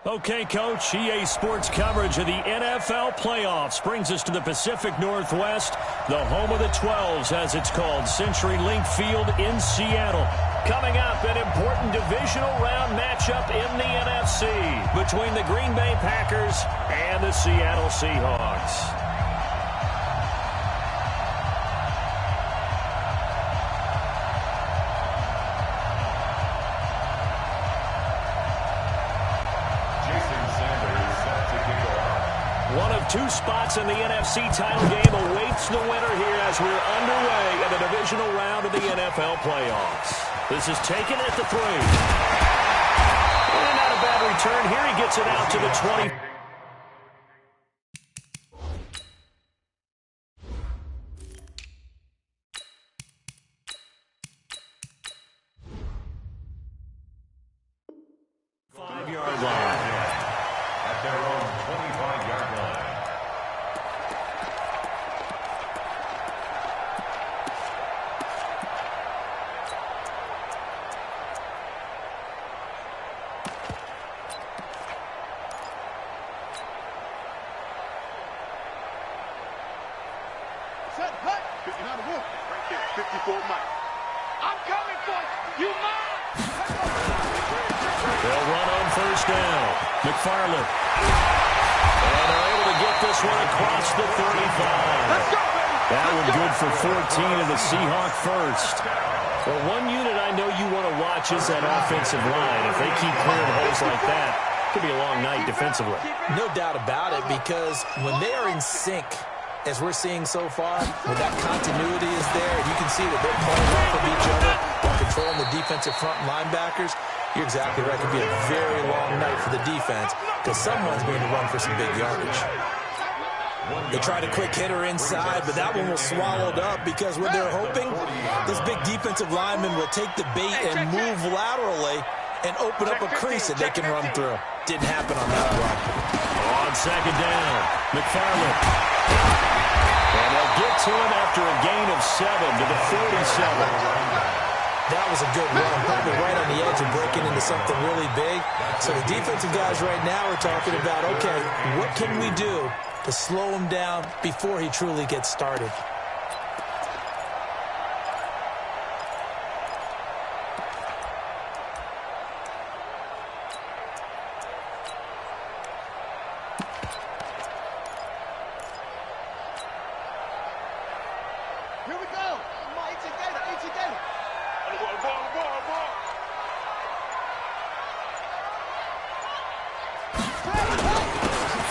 Okay, Coach, EA Sports coverage of the NFL playoffs brings us to the Pacific Northwest, the home of the 12s, as it's called, CenturyLink Field in Seattle. Coming up, an important divisional round matchup in the NFC between the Green Bay Packers and the Seattle Seahawks. Two spots in the NFC title game awaits the winner here as we're underway in the divisional round of the NFL playoffs. This is taken at the 3. And not a bad return here. He gets it out to the 20. Seahawk first. Well, one unit I know you want to watch is that offensive line. If they keep clearing holes like that, it could be a long night defensively. No doubt about it, because when they are in sync, as we're seeing so far, when that continuity is there, and you can see that they're playing off of each other while controlling the defensive front linebackers, you're exactly right. It could be a very long night for the defense because someone's going to run for some big yardage. They tried a quick hitter inside, but that one was swallowed up because what they're hoping, this big defensive lineman will take the bait and move laterally and open up a crease that they can run through. Didn't happen on that run. On second down, McFarland. And they'll get to him after a gain of 7 to the 47. That was a good run, probably right on the edge of breaking into something really big. So the defensive guys right now are talking about, okay, what can we do to slow him down before he truly gets started? Here we go.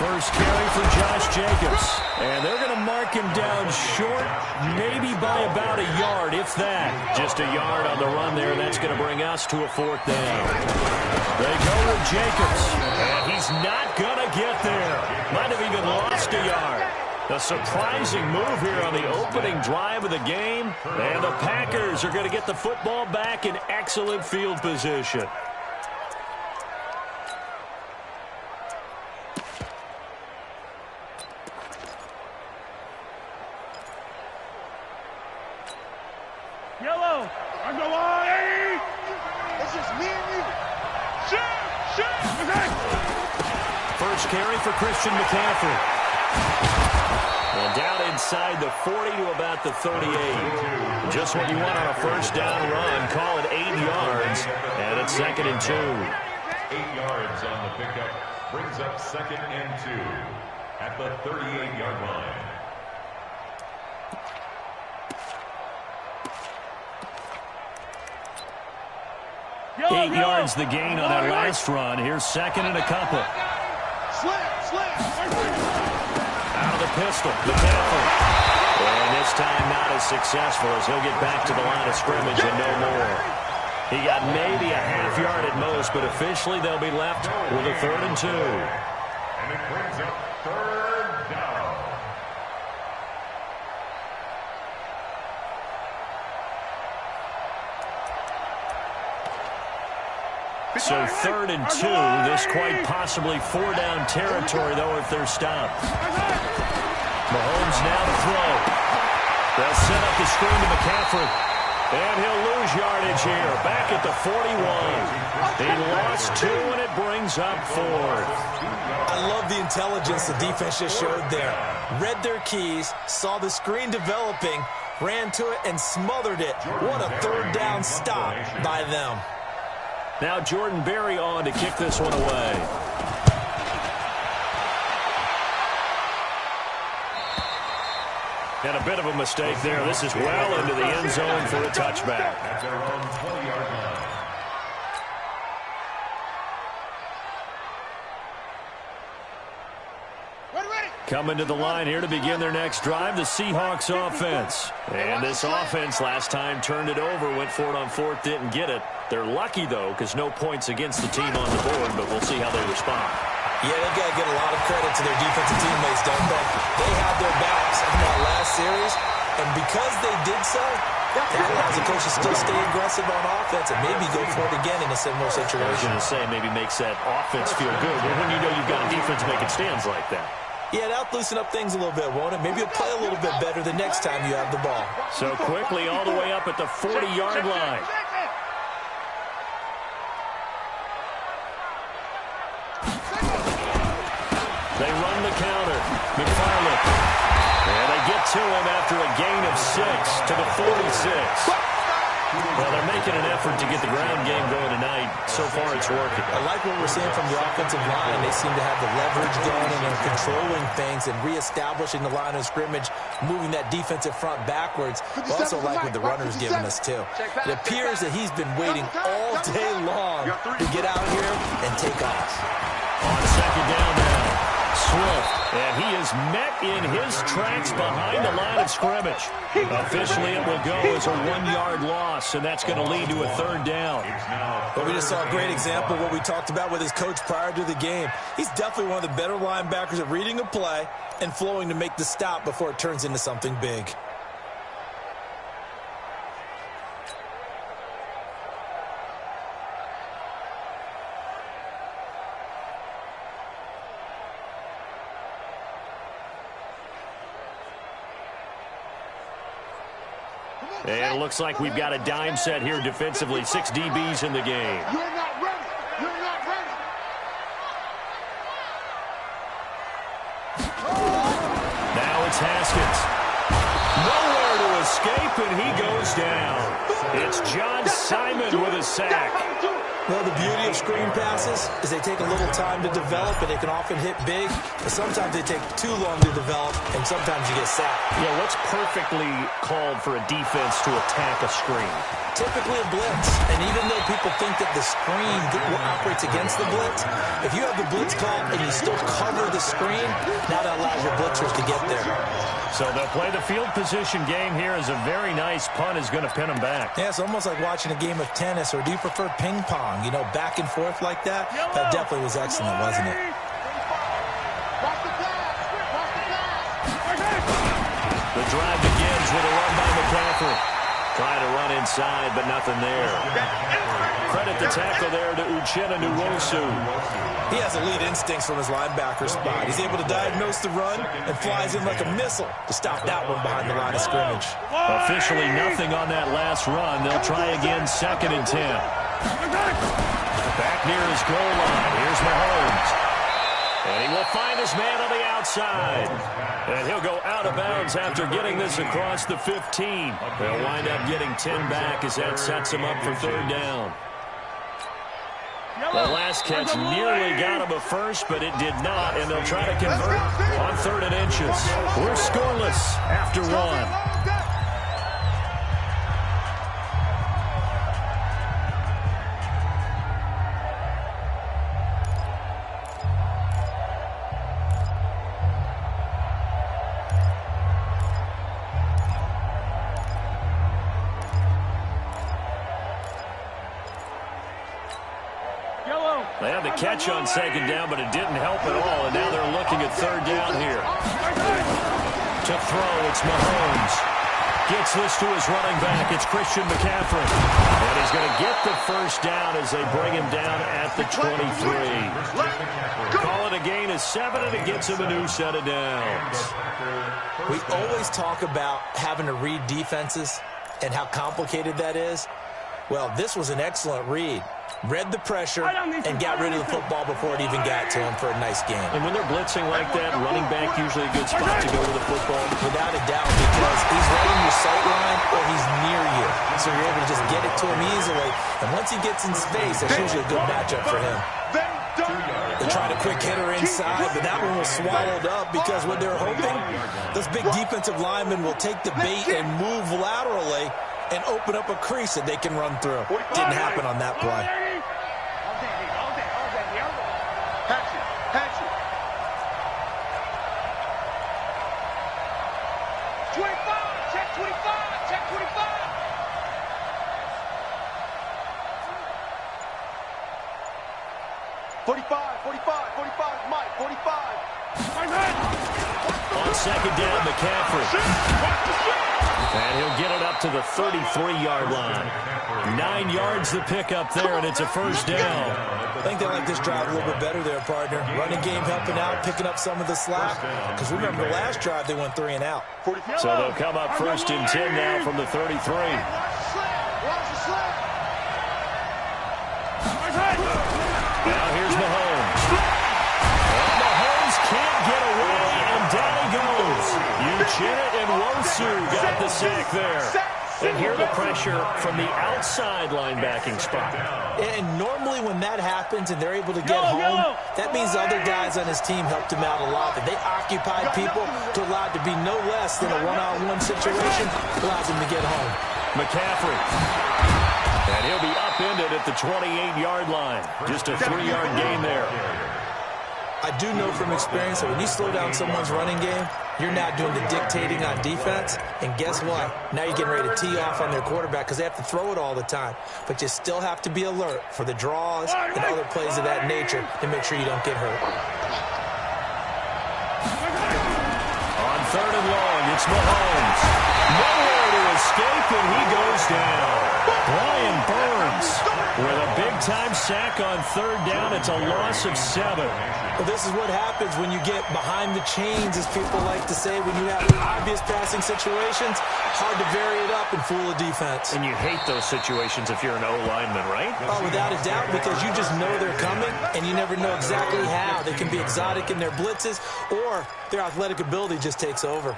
First carry for Josh Jacobs. And they're going to mark him down short, maybe by about a yard, if that. Just a yard on the run there. That's going to bring us to a 4th down. They go with Jacobs. And he's not going to get there. Might have even lost a yard. A surprising move here on the opening drive of the game. And the Packers are going to get the football back in excellent field position. Yellow, on the line. It's just me and you. Shoot. First carry for Christian McCaffrey. And down inside the 40 to about the 38. Just what you want on a first down run. Call it 8 yards. And it's 2nd and 2. 8 yards on the pickup. Brings up 2nd and 2 at the 38-yard line. 8 yards the gain on that last run. Here's 2nd and a couple. Out of the pistol, McCaffrey. And this time not as successful as he'll get back to the line of scrimmage and no more. He got maybe a half yard at most, but officially they'll be left with a 3rd and 2. And it brings up 3rd down. So 3rd and 2, this quite possibly 4-down territory, though, if they're stopped. Mahomes now to throw. They'll set up the screen to McCaffrey. And he'll lose yardage here. Back at the 41. He lost 2, and it brings up 4th. I love the intelligence the defense just showed there. Read their keys, saw the screen developing, ran to it, and smothered it. What a third down stop by them. Now Jordan Berry on to kick this one away. And a bit of a mistake there. This is well into the end zone for a touchback. At their own 20-yard line. Coming to the line here to begin their next drive, the Seahawks offense. And this offense last time turned it over, went for it on 4th, didn't get it. They're lucky, though, because no points against the team on the board, but we'll see how they respond. Yeah, they've got to get a lot of credit to their defensive teammates, don't they? They had their backs in that last series, and because they did so, that allows the coach to still stay aggressive on offense and maybe go for it again in a similar situation. I was going to say, maybe makes that offense feel good, but when you know you've got a defense making stands like that. Yeah, that'll loosen up things a little bit, won't it? Maybe you'll play a little bit better the next time you have the ball. So quickly all the way up at the 40-yard line. They run the counter. McFarland. And they get to him after a gain of 6 to the 46. Well, they're making an effort to get the ground game going tonight. So far, it's working. I like what we're seeing from the offensive line. They seem to have the leverage going and they're controlling things and reestablishing the line of scrimmage, moving that defensive front backwards. I also like what the runner's giving us, too. It appears that he's been waiting all day long to get out here and take off. On second down now, Swift, and he is met in his tracks behind the line of scrimmage. Officially, it will go as a 1-yard loss, and that's going to lead to a 3rd down. But we just saw a great example of what we talked about with his coach prior to the game. He's definitely one of the better linebackers at reading a play and flowing to make the stop before it turns into something big. And it looks like we've got a dime set here defensively. 6 DBs in the game. You're not ready. You're not ready. Now it's Haskins. Nowhere to escape, and he goes down. It's John Simon with a sack. Well, the beauty of screen passes is they take a little time to develop, and they can often hit big, but sometimes they take too long to develop, and sometimes you get sacked. Yeah, what's perfectly called for a defense to attack a screen? Typically a blitz, and even though people think that the screen operates against the blitz, if you have the blitz called and you still cover the screen, now that allows your blitzers to get there. So they'll play the field position game here as a very nice punt is going to pin them back. Yeah, it's almost like watching a game of tennis, or do you prefer ping pong? You know, back and forth like that? That definitely was excellent, wasn't it? The drive begins with a run by McCaffrey. Trying to run inside, but nothing there. Credit the tackle there to S1ck1nt3nt1onz's. He has elite instincts from his linebacker spot. He's able to diagnose the run and flies in like a missile to stop that one behind the line of scrimmage. Officially nothing on that last run. They'll try again, 2nd and 10. Back near his goal line. Here's Mahomes. And he will find his man on the outside. And he'll go out of bounds after getting this across the 15. They'll wind up getting 10 back as that sets him up for 3rd down. The last catch nearly got him a first, but it did not, and they'll try to convert on 3rd and inches. We're scoreless after 1. They had the catch on 2nd down, but it didn't help at all, and now they're looking at 3rd down here. To throw, it's Mahomes. Gets this to his running back. It's Christian McCaffrey. And he's going to get the 1st down as they bring him down at the 23. Call it a gain of 7, and it gets him a new set of downs. We always talk about having to read defenses. and how complicated that is? Well, this was an excellent read. Read the pressure and got rid of the football before it even got to him for a nice game. And when they're blitzing like that, running back usually a good spot to go to the football. Without a doubt, because he's right in your sight line or he's near you. So you're able to just get it to him easily. And once he gets in space, that's usually a good matchup for him. They tried a quick hitter inside, but that one was swallowed up because what they're hoping, those big defensive linemen will take the bait and move laterally and open up a crease that they can run through. Didn't happen on that play. Hatch it. 25, check 25, check 25. $45, Mike, 45. On second down, McCaffrey. And he'll get it up to the 33-yard line. 9 yards to pick up there, and it's a first down. I think they like this drive a little bit better there, partner. Running game helping out, picking up some of the slack. Because remember, the last drive they went 3 and out. So they'll come up first and 10 now from the 33. Now here's Mahomes. And Mahomes can't get away, and down he goes. Uchenna and Wosu got the sack there. And here the pressure from the outside linebacking spot. And normally when that happens and they're able to get home, that means the other guys on his team helped him out a lot. That they occupied people to allow it to be no less than a one-on-one situation, allows him to get home. McCaffrey. And he'll be upended at the 28-yard line. Just a 3-yard gain there. I do know from experience that when you slow down someone's running game, you're now doing the dictating on defense. And guess what? Now you're getting ready to tee off on their quarterback because they have to throw it all the time. But you still have to be alert for the draws and other plays of that nature to make sure you don't get hurt. On third and long, it's Mahomes. Nowhere to escape, and he goes down. Brian Burns with a big-time sack on third down. It's a loss of 7. Well, this is what happens when you get behind the chains, as people like to say. When you have obvious passing situations, hard to vary it up and fool a defense. And you hate those situations if you're an O-lineman, right? Oh, without a doubt, because you just know they're coming, and you never know exactly how. They can be exotic in their blitzes, or their athletic ability just takes over.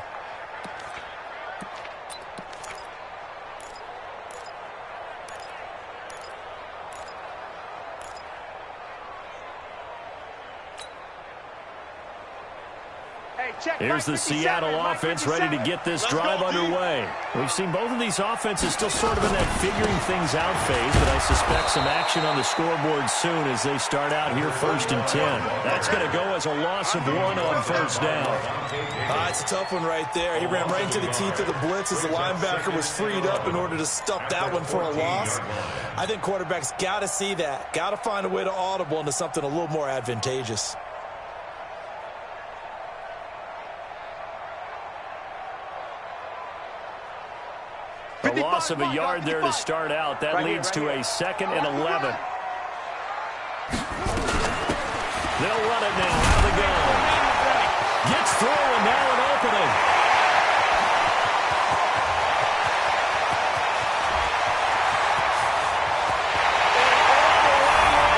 Here's the Seattle offense ready to get this drive underway. We've seen both of these offenses still sort of in that figuring things out phase, but I suspect some action on the scoreboard soon as they start out here first and 10. That's going to go as a loss of 1 on first down. It's a tough one right there. He ran right into the teeth of the blitz as the linebacker was freed up in order to stuff that one for a loss. I think quarterbacks got to see that. Got to find a way to audible into something a little more advantageous. A loss of a yard there to start out. That leads to a 2nd and 11. They'll run it now. Out they go. Gets through, and now an opening.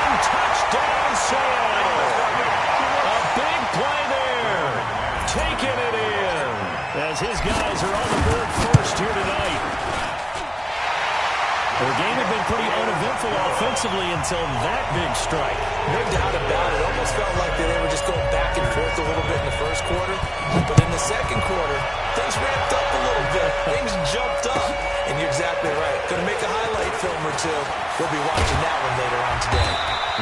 And touchdown, Seattle. A big play there. Taking it in as his guys are on the board first here tonight. The game had been pretty uneventful offensively until that big strike. No doubt about it. It almost felt like they were just going back and forth a little bit in the first quarter. But in the second quarter, things ramped up a little bit. Things jumped up. And you're exactly right. Going to make a highlight film or two. We'll be watching that one later on today.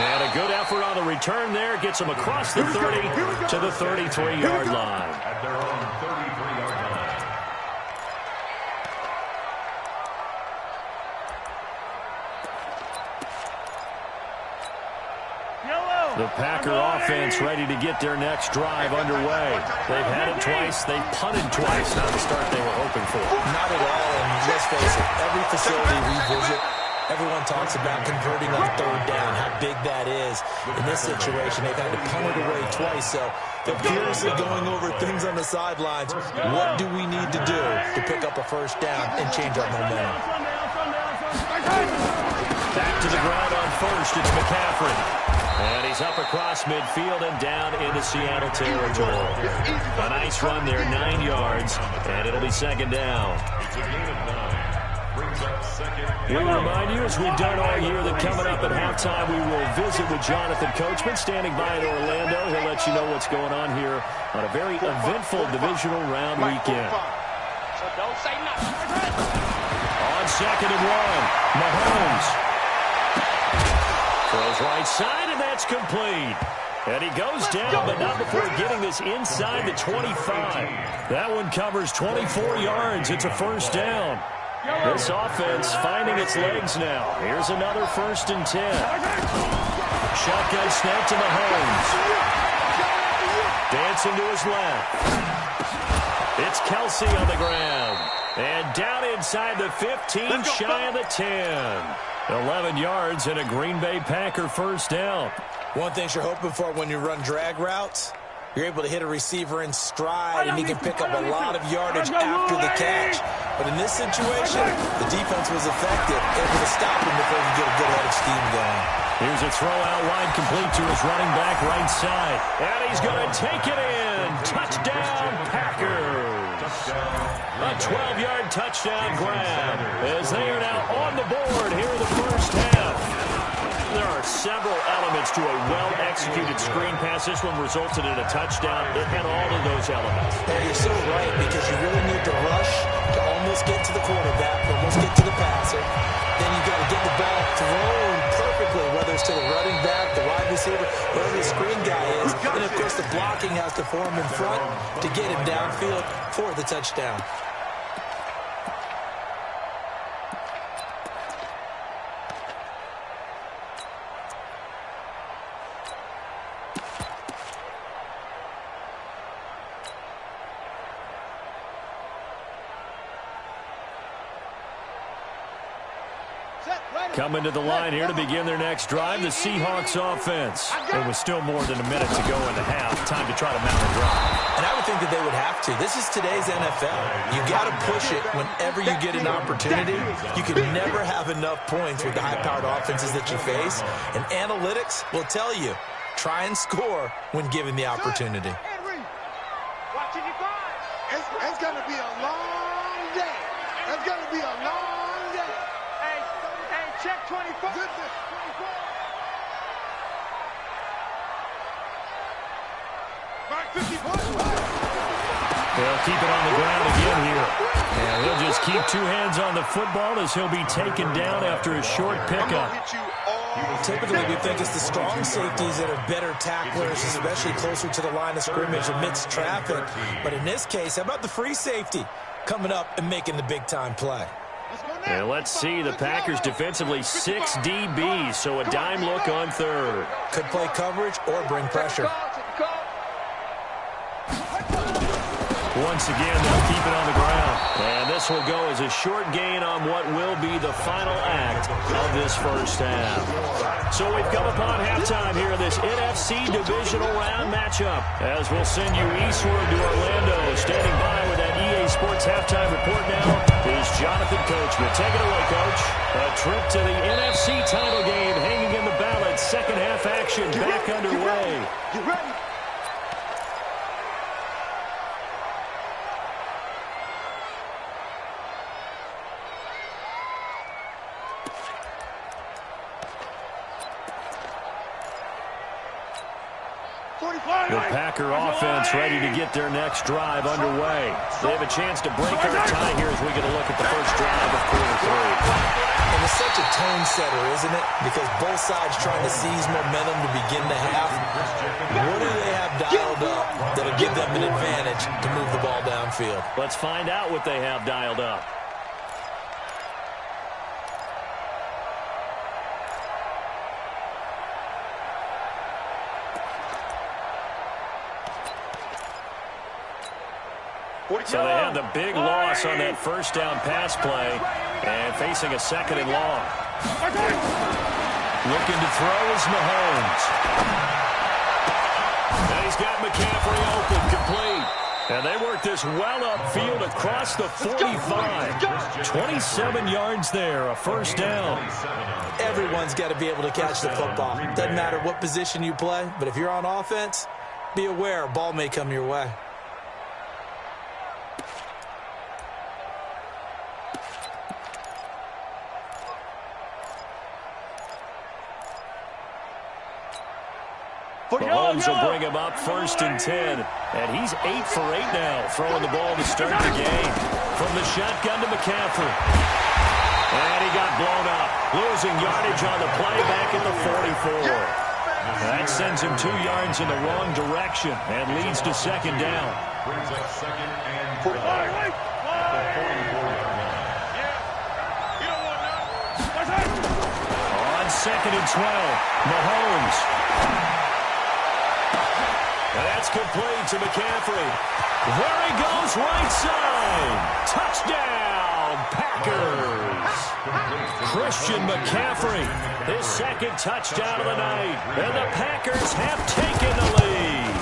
And a good effort on the return there. Gets them across the 30 to the 33-yard line. At their own 33-yard line. The Packer offense ready to get their next drive underway. They've had it twice. They've punted twice. Not the start they were hoping for. Not at all. And let's face it, every facility we visit, Everyone talks about converting on third down, how big that is. In this situation, they've had to punt it away twice, so they're furiously going over things on the sidelines. What do we need to do to pick up a first down and change our momentum? Back to the ground on first, it's McCaffrey. And he's up across midfield and down into Seattle territory. A nice run there, 9 yards, and it'll be second down. It's a gain of 9. Brings up second. We remind you, as we've done all year, that coming up at halftime, we will visit with Jonathan Coachman, standing by in Orlando. He'll let you know what's going on here on a very eventful divisional round weekend. So don't say nothing. On second and 1, Mahomes throws right side, and that's complete. And he goes down, but not before getting this inside the 25. That one covers 24 yards. It's a first down. This offense finding its legs now. Here's another 1st and 10. Shotgun snap to Mahomes. Dancing to his left. It's Kelsey on the ground. And down inside the 15, shy of the 10. 11 yards and a Green Bay Packer first down. One thing you're hoping for when you run drag routes, you're able to hit a receiver in stride, and he can pick up a lot of yardage after the catch. But in this situation, the defense was effective, able to stop him before he could get a good head of steam going. Here's a throw out wide, complete to his running back right side. And he's going to take it in. Touchdown, Packers. A 12-yard touchdown grab as they are now on the board here in the first half. There are several elements to a well-executed screen pass. This one resulted in a touchdown. It had all of those elements. And you're so right, because you really need to rush to almost get to the quarterback, almost get to the passer. Then you got to get the ball thrown perfectly, whether it's to the running back, the wide receiver, wherever the screen guy is. And, of course, the blocking has to form in front to get him downfield for the touchdown. Coming to the line here to begin their next drive, the Seahawks offense. And with still more than a minute to go in the half, time to try to mount a drive. And I would think that they would have to. This is today's NFL. You got to push it whenever you get an opportunity. You can never have enough points with the high-powered offenses that you face. And analytics will tell you, try and score when given the opportunity. Watching your five. It's going to be a long day. It's going to be a long day. Hey, check 24. They'll keep it on the ground again here. And he'll just keep 2 hands on the football as he'll be taken down after a short pickup. Typically, we think it's the strong safeties that are better tacklers, especially closer to the line of scrimmage amidst traffic. But in this case, how about the free safety coming up and making the big-time play? And let's see, the Packers defensively 6 DBs, so a dime look on third. Could play coverage or bring pressure. Once again, they'll keep it on the ground. And this will go as a short gain on what will be the final act of this first half. So we've come upon halftime here in this NFC Divisional Round matchup. As we'll send you eastward to Orlando. Standing by with that EA Sports halftime report now is Jonathan Coachman. Take it away, Coach. A trip to the NFC title game hanging in the balance. Second half action back underway. You ready? The Packer offense ready to get their next drive underway. They have a chance to break our tie here as we get a look at the first drive of quarter 3. And it's such a tone setter, isn't it? Because both sides trying to seize momentum to begin the half. What do they have dialed up that'll give them an advantage to move the ball downfield? Let's find out what they have dialed up. So they had the big loss on that first down pass play and facing a second and long. Looking to throw is Mahomes. And he's got McCaffrey open, complete. And they work this well upfield across the 45. 27 yards there, a first down. Everyone's got to be able to catch the football. Doesn't matter what position you play, but if you're on offense, be aware a ball may come your way. Mahomes will bring him up 1st and 10. And he's 8 for 8 now, throwing the ball to start the game. From the shotgun to McCaffrey. And he got blown up. Losing yardage on the play back at the 44. That sends him 2 yards in the wrong direction and leads to 2nd down. Brings up 2nd and 12 at the 44-yard line. On 2nd and 12, Mahomes. And that's complete to McCaffrey. There he goes, right side. Touchdown, Packers. Christian McCaffrey, his 2nd touchdown of the night. And the Packers have taken the lead.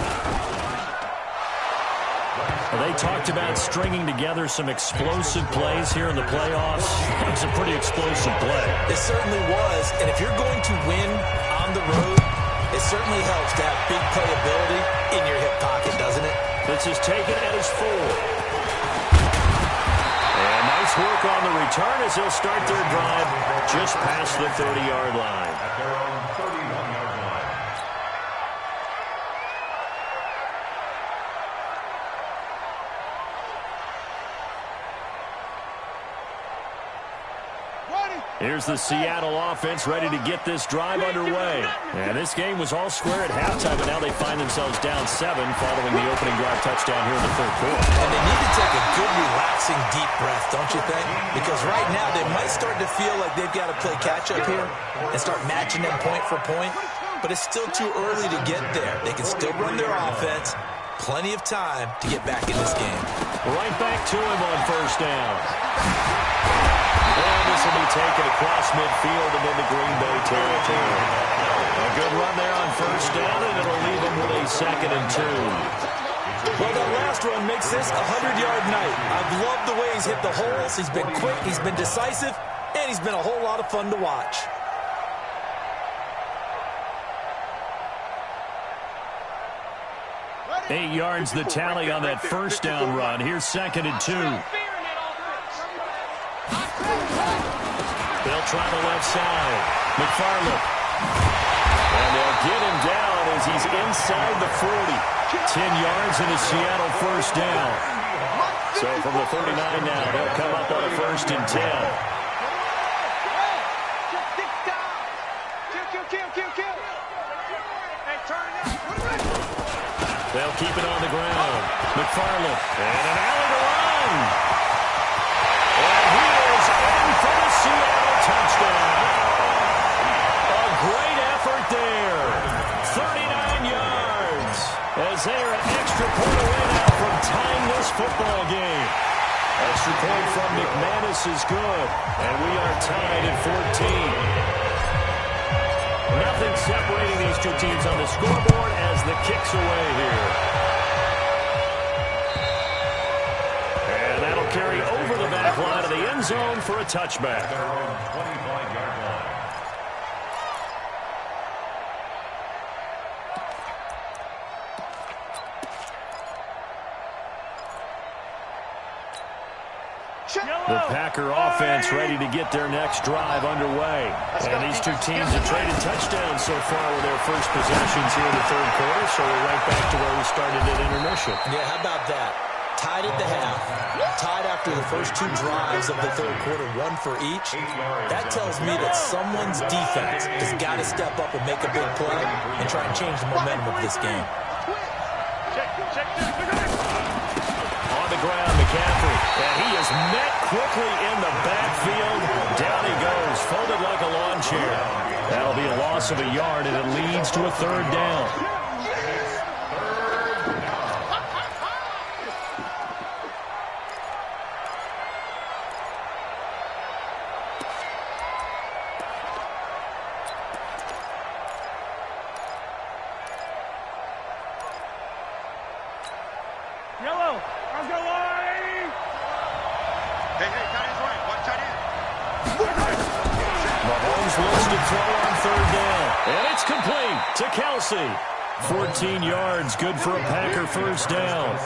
They talked about stringing together some explosive plays here in the playoffs. It was a pretty explosive play. It certainly was. And if you're going to win on the road, it certainly helps to have big playability in your hip pocket, doesn't it? This is taken at his 4. And nice work on the return as they'll start their drive just past the 30-yard line. At their own 31-yard line. Here's the Seattle offense ready to get this drive underway. And this game was all square at halftime, but now they find themselves down 7 following the opening drive touchdown here in the 3rd quarter. And they need to take a good, relaxing, deep breath, don't you think? Because right now they might start to feel like they've got to play catch-up here and start matching them point for point. But it's still too early to get there. They can still run their offense. Plenty of time to get back in this game. Right back to him on 1st down. And this will be taken across midfield and into Green Bay territory. A good run there on 1st down, and it'll leave him with a 2nd and 2. Well, that last run makes this a 100-yard night. I've loved the way he's hit the holes. He's been quick, he's been decisive, and he's been a whole lot of fun to watch. Eight yards the tally on that 1st down run. Here's 2nd and 2. They'll try the left side. McFarland. And they'll get him down as he's inside the 40. 10 yards in a Seattle 1st down. So from the 39 now, they'll come up on a 1st and 10. They'll keep it on the ground. McFarland. And an alley to run. And he is in for the Seattle touchdown. A great effort there. 39 yards. As they are an extra point away now from tying this football game. Extra point from McManus is good. And we are tied at 14. Nothing separating these two teams on the scoreboard as the kick's away here. And that'll carry over the back line of the end zone for a touchback. Their own 25-yard line. The Packer offense ready to get their next drive underway. And these two teams have traded touchdowns so far with their first possessions here in the 3rd quarter, so we're right back to where we started at intermission. Yeah, how about that? Tied at the half, tied after the first 2 drives of the 3rd quarter, 1 for each. That tells me that someone's defense has got to step up and make a big play and try and change the momentum of this game. On the ground, McCaffrey. And he is met quickly in the backfield. Down he goes, folded like a lawn chair. That'll be a loss of a yard, and it leads to a 3rd down. throw on third down. And it's complete to Kelsey. 14 yards, good for a Packer first down.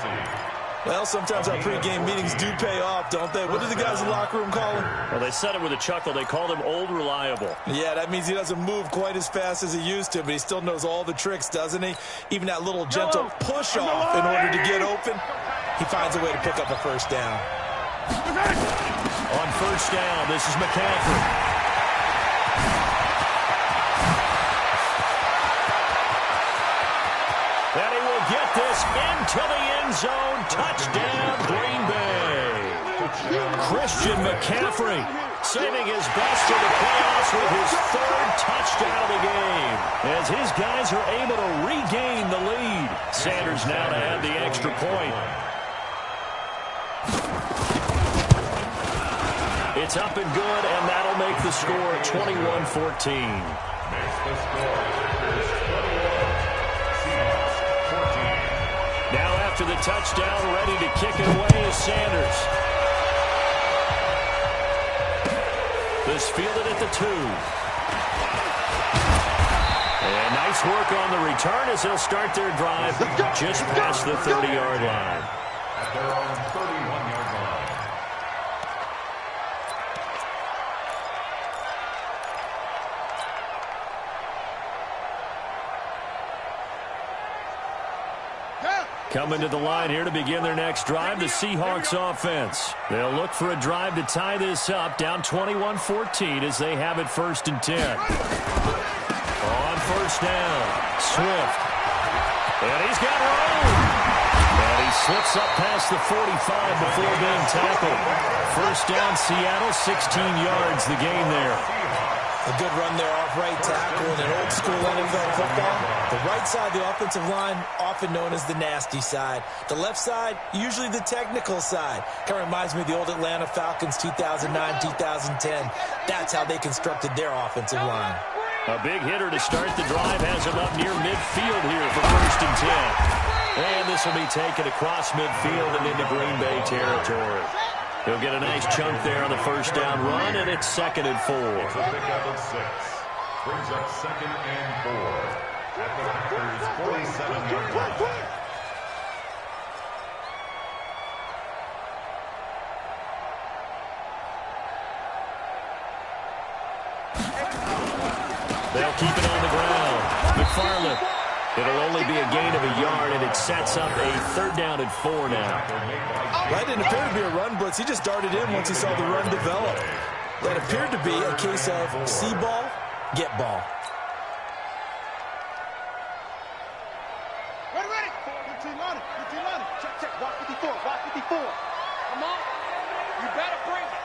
Well, sometimes our pregame meetings do pay off, don't they? What do the guys in the locker room call him? Well, they said it with a chuckle. They called him Old Reliable. Yeah, that means he doesn't move quite as fast as he used to, but he still knows all the tricks, doesn't he? Even that little gentle push-off in order to get open, he finds a way to pick up a first down. On first down, this is McCaffrey. And he will get this into the end zone. Touchdown, Green Bay. Christian McCaffrey saving his best for the playoffs with his third touchdown of the game. As his guys are able to regain the lead. Sanders now to add the extra point. It's up and good, and that'll make the score 21-14. Makes the score 21. Now after the touchdown, ready to kick it away is Sanders. This fielded at the 2. And nice work on the return as they'll start their drive just past the 30-yard line. At their own 31-yard line. Coming to the line here to begin their next drive, the Seahawks offense. They'll look for a drive to tie this up, down 21-14 as they have it 1st and 10. On first down, Swift. And he's got room. And he slips up past the 45 before being tackled. First down, Seattle, 16 yards the gain there. A good run there off right tackle in an old-school NFL football. The right side of the offensive line, often known as the nasty side. The left side, usually the technical side. Kind of reminds me of the old Atlanta Falcons 2009-2010. That's how they constructed their offensive line. A big hitter to start the drive has him up near midfield here for 1st and 10. And this will be taken across midfield and into Green Bay territory. He'll get a nice chunk there on the first down run, and it's 2nd and 4. It's a pickup of 6. Brings up 2nd and 4. At the Packers' 47-yard line. They'll keep it on the ground. McFarland. It'll only be a gain of a yard, and it sets up a 3rd down and 4 now. That didn't appear to be a run blitz. He just darted in once he saw the run develop. That appeared to be a case of see ball, get ball. Ready. 15 on it. Check. Watch 54. Come on. You better bring it.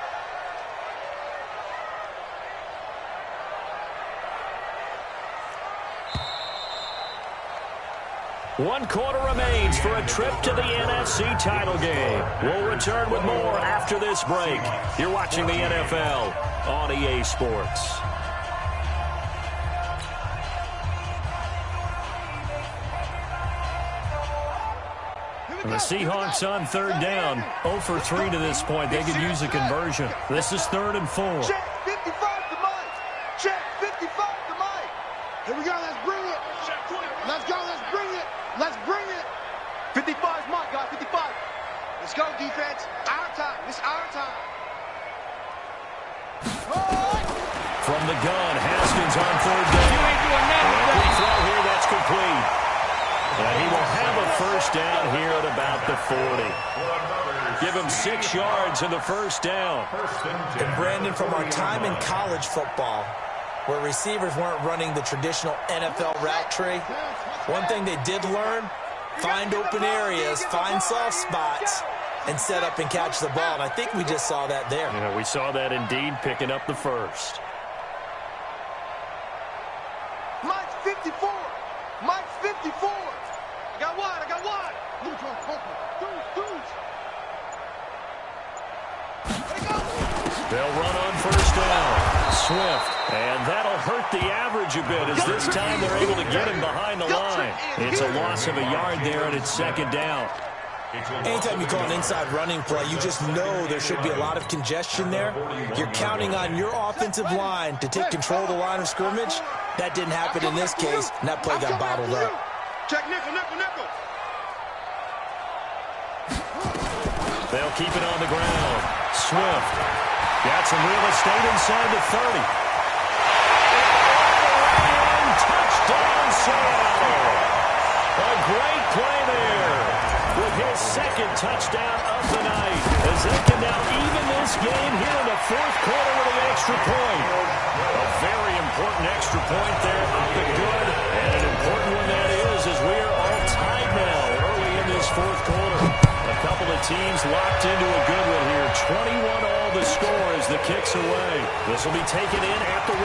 One quarter remains for a trip to the NFC title game. We'll return with more after this break. You're watching the NFL on EA Sports. And the Seahawks on 3rd down, 0 for 3 to this point. They could use a conversion. This is 3rd and 4. Check 55 to Mike. Check 55 to Mike. Here we go. Let's bring it. Let's go. Let's bring it. Let's bring it. 55 is Mike, guys. 55. Let's go, defense. Our time. It's our time. From the gun, Haskins on 3rd down. You ain't doing nothing. And the throw here, that's complete. And he will have a first down here at about the 40. Give him 6 yards in the first down. And Brandon, from our time in college football, where receivers weren't running the traditional NFL route tree, one thing they did learn, find open areas, find soft spots, and set up and catch the ball. And I think we just saw that there. Yeah, we saw that indeed, picking up the first. Mike's 54. Mike's 54. I got one. They'll run on first down. Swift. And that'll hurt the average a bit as this time they're able to get him behind the line. It's a loss of a yard there, and it's 2nd down. Anytime you call an inside running play, you just know there should be a lot of congestion there. You're counting on your offensive line to take control of the line of scrimmage. That didn't happen in this case, and that play got bottled up. Check nickel, nickel, nickel. They'll keep it on the ground. Swift got some real estate inside the 30. And touchdown, Seattle. A great play there with his second touchdown of the night, as they can now even this game here in the fourth quarter with an extra point. A very important extra point there, up and good, and an important one that is, as we are all tied now early in this fourth quarter. A couple of teams locked into a good one here. 21 all the score as the kick's away. This will be taken in at the 1.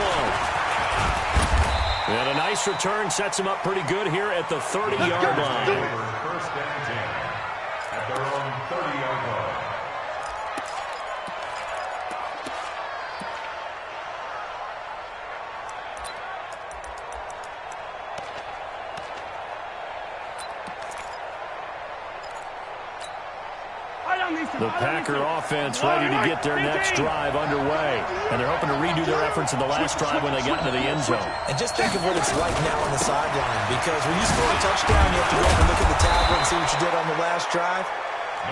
And a nice return sets them up pretty good here at the 30-yard line. First and 10 at their own 30-yard line. The Packer offense ready to get their next drive underway. And they're hoping to redo their efforts in the last drive when they got into the end zone. And just think of what it's like now on the sideline, because when you score a touchdown, you have to go up and look at the tablet and see what you did on the last drive.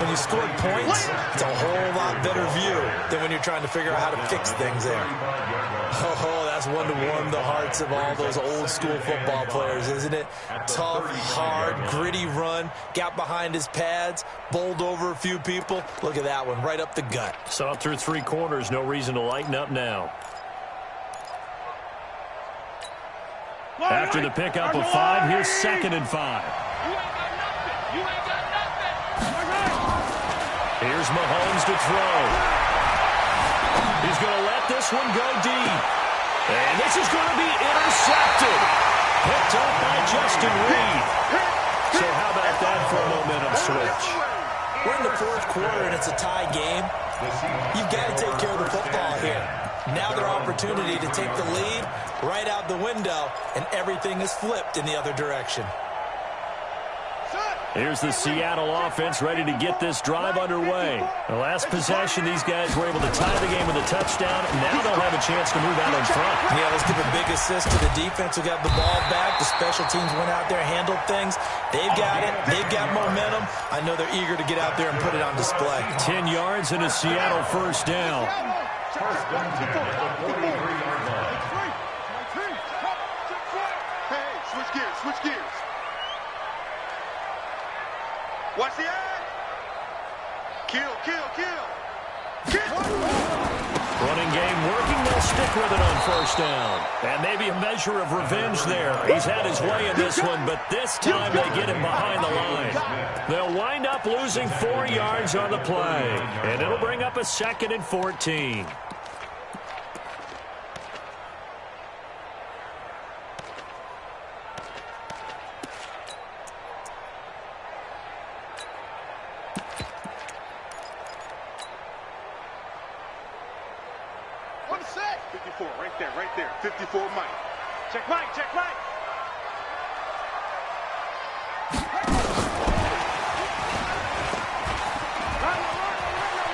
When you scored points, it's a whole lot better view than when you're trying to figure out how to fix things there. Oh, that's one to warm the hearts of all those old-school football players, isn't it? Tough, hard, gritty run, got behind his pads, bowled over a few people. Look at that one, right up the gut. So through three quarters, no reason to lighten up now. After the pickup of 5, here's 2nd and 5. Here's Mahomes to throw. He's going to let this one go deep. And this is going to be intercepted. Picked up by Justin Reed. So how about that for a momentum switch? We're in the fourth quarter, and it's a tie game. You've got to take care of the football here. Now their opportunity to take the lead right out the window, and everything is flipped in the other direction. Here's the Seattle offense ready to get this drive underway. The last possession, these guys were able to tie the game with a touchdown. Now they'll have a chance to move out in front. Yeah, let's give a big assist to the defense who got the ball back. The special teams went out there, handled things. They've got it. They've got momentum. I know they're eager to get out there and put it on display. 10 yards and a Seattle first down. First and 10 at the 43-yard line. Hey, switch gears, switch gears. Watch the eye. Kill, kill, kill. Kill. Running game working. They'll stick with it on first down. And maybe a measure of revenge there. He's had his way in this one, but this time they get him behind the line. They'll wind up losing 4 yards on the play. And it'll bring up a 2nd and 14. What a sack. 54, right there. 54, Mike. Check Mike, check Mike.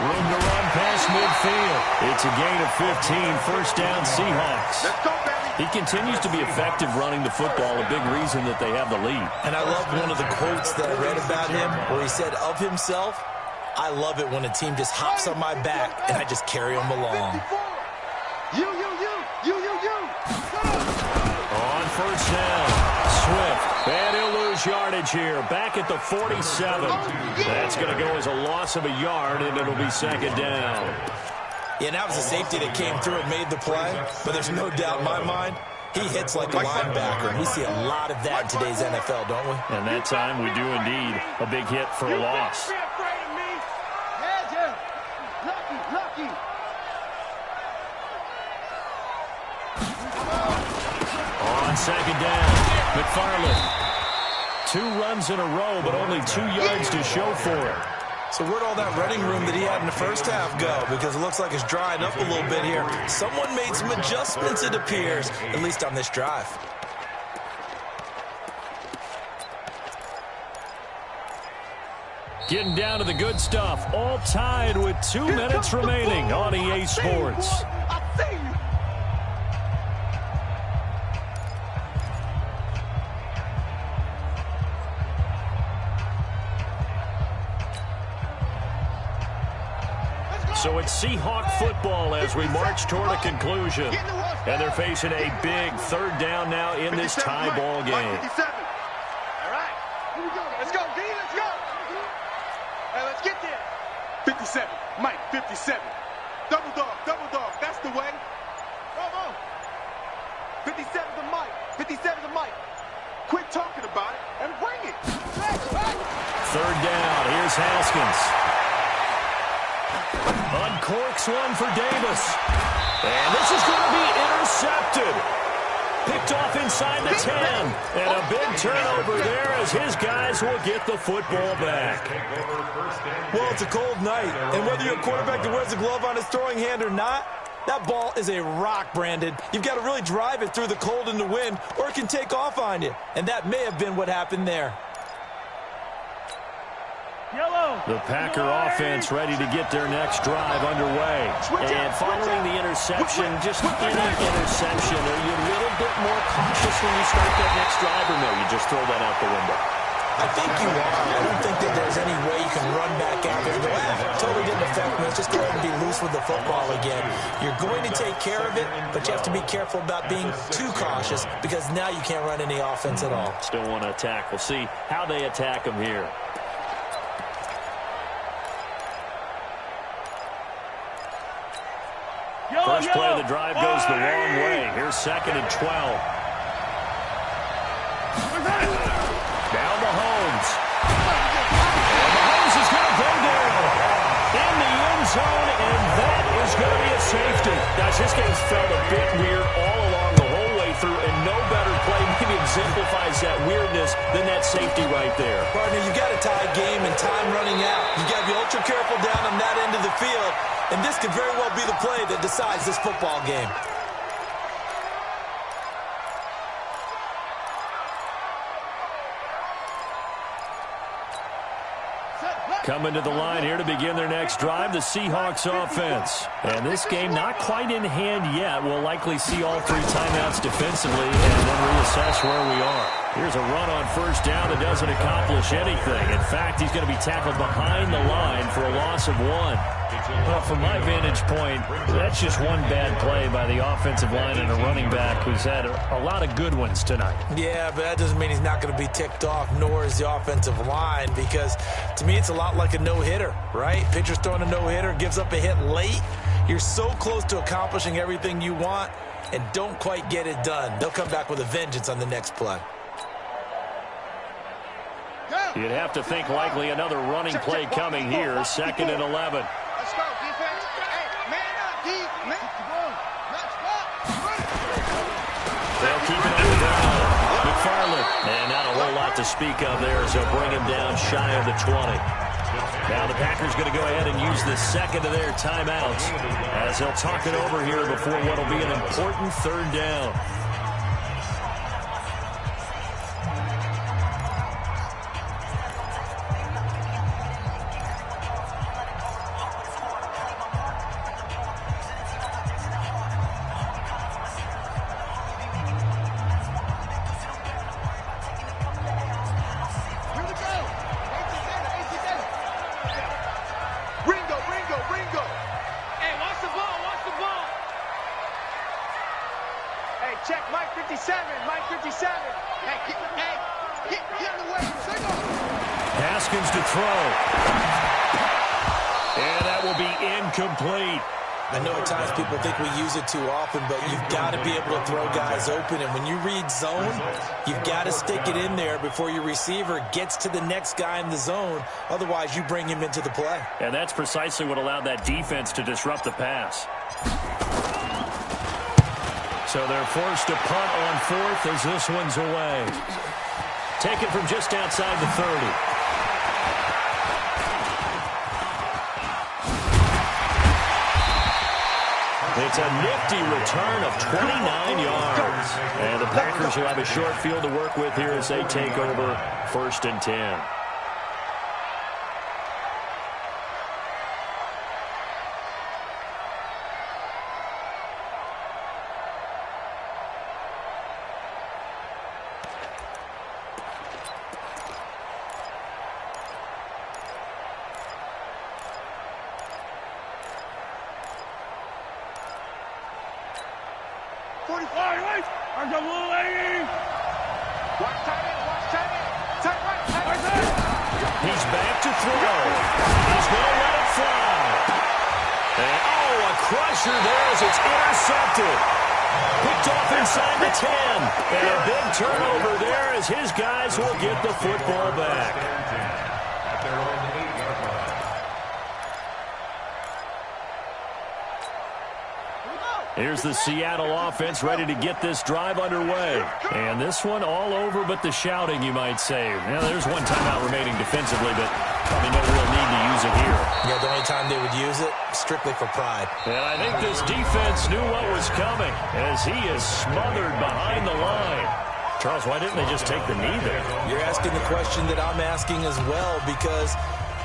Room to run past midfield. It's a gain of 15. First down, Seahawks. Let's go, baby. He continues to be effective running the football, a big reason that they have the lead. And I love one of the quotes that I read about him where he said of himself, I love it when a team just hops on my back and I just carry them along. 54. You. On first down, Swift. And he'll lose yardage here. Back at the 47. That's going to go as a loss of a yard, and it'll be 2nd down. Yeah, that was a safety that came through and made the play, but there's no doubt in my mind, he hits like a linebacker. We see a lot of that in today's NFL, don't we? And that time we do indeed. A big hit for a loss. Be afraid of me. Yeah. Lucky. On 2nd down, McFarland. 2 runs in a row, but only 2 yards to show for it. So where'd all that running room that he had in the first half go? Because it looks like it's drying up a little bit here. Someone made some adjustments, it appears, at least on this drive. Getting down to the good stuff. All tied with 2 minutes remaining on EA Sports. I see you. So it's Seahawk football as we march toward a conclusion. And they're facing a big third down now in this tie ball game. 57. All right. Here we go. Let's go, D. Let's go. Hey, let's get there. 57. Mike, 57. Double dog. That's the way. Bravo. 57 to Mike. 57 to Mike. Quit talking about it and bring it. Third down. Here's Haskins. Uncorks one for Davis. And this is going to be intercepted. Picked off inside the 10. And a big turnover there as his guys will get the football back. Well, it's a cold night. And whether you're a quarterback that wears a glove on his throwing hand or not, that ball is a rock, Brandon. You've got to really drive it through the cold and the wind, or it can take off on you. And that may have been what happened there. The Packer offense ready to get their next drive underway. And following the interception, just any interception, are you a little bit more cautious when you start that next drive, or no, you just throw that out the window? I think you are. I don't think that there's any way you can run back out there and go, totally didn't affect me. Let's just go ahead and be loose with the football again. You're going to take care of it, but you have to be careful about being too cautious because now you can't run any offense at all. Still want to attack. We'll see how they attack them here. First play of the drive goes the wrong way. Here's 2nd and 12. Down to Holmes. And Mahomes is going to go down in the end zone, and that is going to be a safety. Guys, this game's felt a bit weird all along the whole way through, and no better play maybe exemplifies that weirdness than that safety right there. Partner, you got a tie game and time running out. You got to be ultra careful down on that end of the field. And this could very well be the play that decides this football game. Coming to the line here to begin their next drive, the Seahawks offense. And this game not quite in hand yet. We'll likely see all 3 timeouts defensively and then reassess where we are. Here's a run on first down that doesn't accomplish anything. In fact, he's going to be tackled behind the line for a loss of 1. Well, from my vantage point, that's just one bad play by the offensive line and a running back who's had a lot of good ones tonight. Yeah, but that doesn't mean he's not going to be ticked off, nor is the offensive line, because to me it's a lot like a no-hitter, right? Pitcher's throwing a no-hitter, gives up a hit late. You're so close to accomplishing everything you want and don't quite get it done. They'll come back with a vengeance on the next play. You'd have to think likely another running play coming here, 2nd and 11. Let's go, defense. Hey, man up, D. Let's go. They'll keep it on the ground. McFarland. And not a whole lot to speak of there, so bring him down shy of the 20. Now the Packers going to go ahead and use the 2nd of their timeouts as they'll talk it over here before what will be an important 3rd down. Ringo. Hey, watch the ball. Hey, check Mike 57. Hey, get in the way. Haskins to throw. And that will be incomplete. I know at times people think we use it too often, but you've got to be able to throw guys open. And when you read zone, you've got to stick it in there before your receiver gets to the next guy in the zone. Otherwise, you bring him into the play. And that's precisely what allowed that defense to disrupt the pass. So they're forced to punt on 4th as this one's away. Taken from just outside the 30. It's a nifty return of 29 yards. And the Packers will have a short field to work with here as they take over 1st and 10. He's back to throw. He's going to let it fly. And, oh, a crusher there as it's intercepted. Picked off inside the 10. And a big turnover there as his guys will get the football back. At their own 8-yard line. Here's the Seattle offense ready to get this drive underway. And this one all over but the shouting, you might say. Now, there's one timeout remaining defensively, but probably no real need to use it here. Yeah, the only time they would use it, strictly for pride. And I think this defense knew what was coming as he is smothered behind the line. Charles, why didn't they just take the knee there? You're asking the question that I'm asking as well, because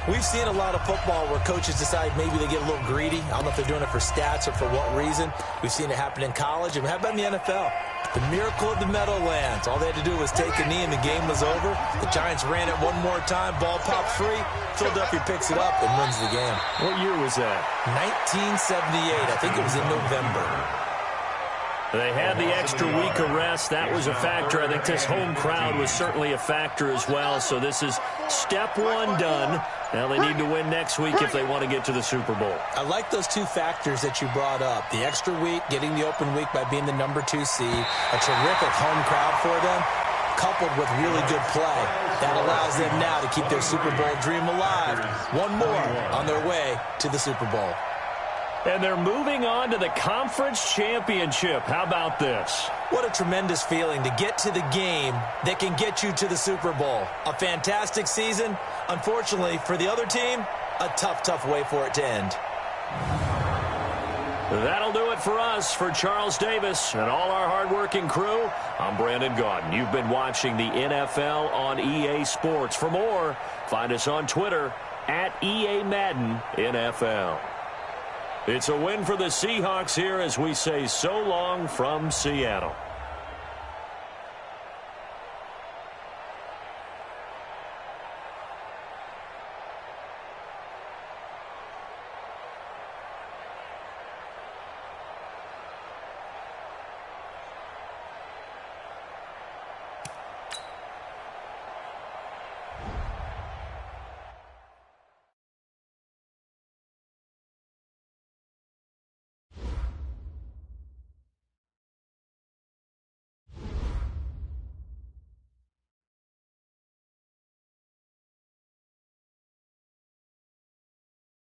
we've seen a lot of football where coaches decide maybe they get a little greedy. I don't know if they're doing it for stats or for what reason. We've seen it happen in college. And how about in the NFL? The miracle of the Meadowlands. All they had to do was take a knee and the game was over. The Giants ran it one more time. Ball popped free. Philadelphia picks it up and wins the game. What year was that? 1978. I think it was in November. They had the extra week of rest. That was a factor. I think this home crowd was certainly a factor as well. So this is step one done. Now they need to win next week if they want to get to the Super Bowl. I like those two factors that you brought up. The extra week, getting the open week by being the number 2 seed, a terrific home crowd for them, coupled with really good play. That allows them now to keep their Super Bowl dream alive. One more on their way to the Super Bowl. And they're moving on to the conference championship. How about this? What a tremendous feeling to get to the game that can get you to the Super Bowl. A fantastic season. Unfortunately, for the other team, a tough, tough way for it to end. That'll do it for us. For Charles Davis and all our hardworking crew, I'm Brandon Gaudin. You've been watching the NFL on EA Sports. For more, find us on Twitter at EA Madden NFL. It's a win for the Seahawks here as we say so long from Seattle.